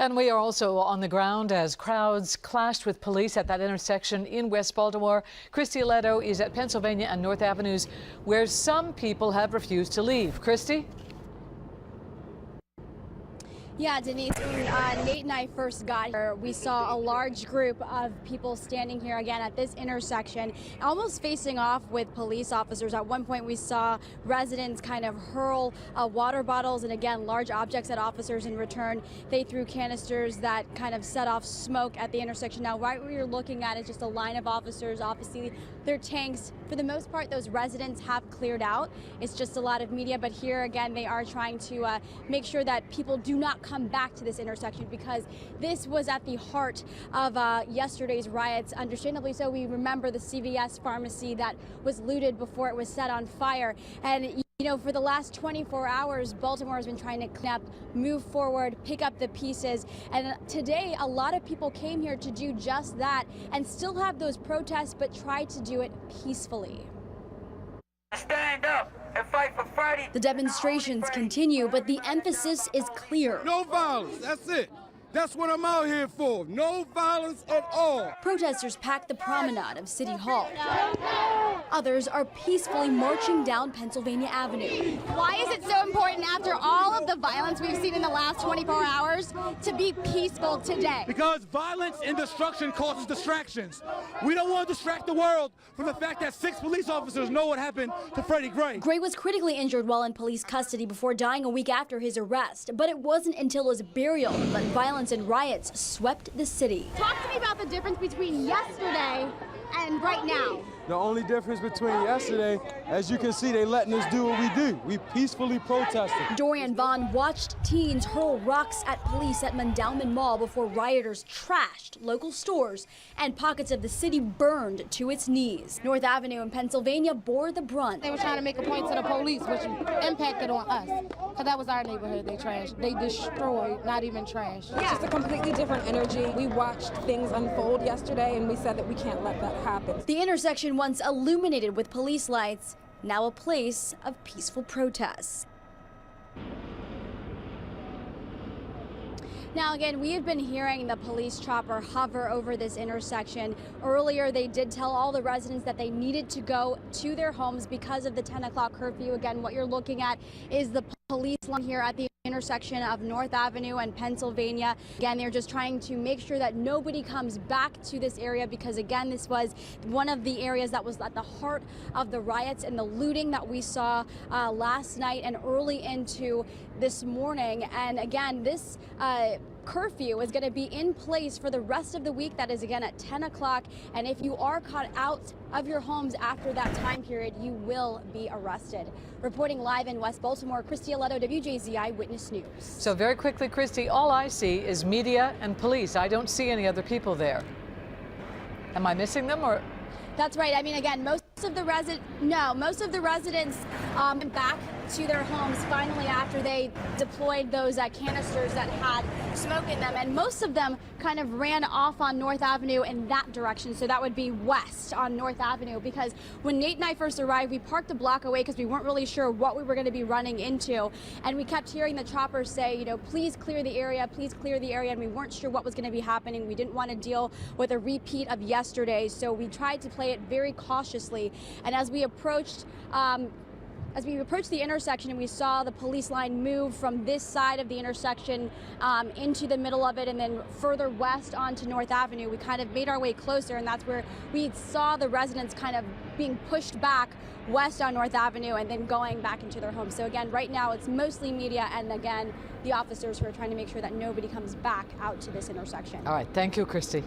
And we are also on the ground as crowds clashed with police at that intersection in West Baltimore. Christie Ileto is at Pennsylvania and North Avenues, where some people have refused to leave. Christie? Yeah, Denise, when Nate and I first got here, we saw a large group of people standing here again at this intersection, almost facing off with police officers. At one point, we saw residents kind of hurl water bottles and, again, large objects at officers. In return, they threw canisters that kind of set off smoke at the intersection. Now, right where you're looking at is just a line of officers. Obviously, their tanks, for the most part, those residents have cleared out. It's just a lot of media, but here, again, they are trying to make sure that people do not come back to this intersection, because this was at the heart of yesterday's riots. Understandably so, we remember the CVS pharmacy that was looted before it was set on fire. And you know, for the last 24 hours, Baltimore has been trying to clean up, move forward, pick up the pieces. And today, a lot of people came here to do just that and still have those protests, but try to do it peacefully. Stand up and fight for Friday. The demonstrations continue, but the emphasis is clear. No violence, that's it. That's what I'm out here for. No violence at all. Protesters pack the promenade of City Hall. Others are peacefully marching down Pennsylvania Avenue. Why is it so important, after all of the violence we've seen in the last 24 hours, to be peaceful today? Because violence and destruction causes distractions. We don't want to distract the world from the fact that 6 police officers know what happened to Freddie Gray. Gray was critically injured while in police custody before dying a week after his arrest. But it wasn't until his burial that violence and riots swept the city. Talk to me about the difference between yesterday and right now. The only difference between yesterday, as you can see, they letting us do what we do. We peacefully protested. Dorian Vaughn watched teens hurl rocks at police at Mundaumen Mall before rioters trashed local stores and pockets of the city burned to its knees. North Avenue in Pennsylvania bore the brunt. They were trying to make a point to the police, which impacted on us, because that was our neighborhood they trashed. They destroyed, not even trash. It's just a completely different energy. We watched things unfold yesterday, and we said that we can't let that happen. The intersection, once illuminated with police lights, now a place of peaceful protests. Now, again, we have been hearing the police chopper hover over this intersection. Earlier, they did tell all the residents that they needed to go to their homes because of the 10 o'clock curfew. Again, what you're looking at is the police line here at the intersection of North Avenue and Pennsylvania. Again, they're just trying to make sure that nobody comes back to this area, because again, this was one of the areas that was at the heart of the riots and the looting that we saw last night and early into this morning. And again, this curfew is going to be in place for the rest of the week. That is again at 10 o'clock. And if you are caught out of your homes after that time period, you will be arrested. Reporting live in West Baltimore, Christie Ileto, WJZ Eyewitness News. So very quickly, Christie, all I see is media and police. I don't see any other people there. Am I missing them, or? That's right. I mean, again, most of the residents went back to their homes finally after they deployed those canisters that had smoke in them, and most of them kind of ran off on North Avenue in that direction. So that would be west on North Avenue, because when Nate and I first arrived, we parked a block away because we weren't really sure what we were going to be running into, and we kept hearing the choppers say, you know, please clear the area, and we weren't sure what was going to be happening. We didn't want to deal with a repeat of yesterday, so we tried to play it very cautiously. And as we approached the intersection and we saw the police line move from this side of the intersection into the middle of it and then further west onto North Avenue, we kind of made our way closer, and that's where we saw the residents kind of being pushed back west on North Avenue and then going back into their homes. So again, right now it's mostly media and again the officers who are trying to make sure that nobody comes back out to this intersection. All right. Thank you, Christie.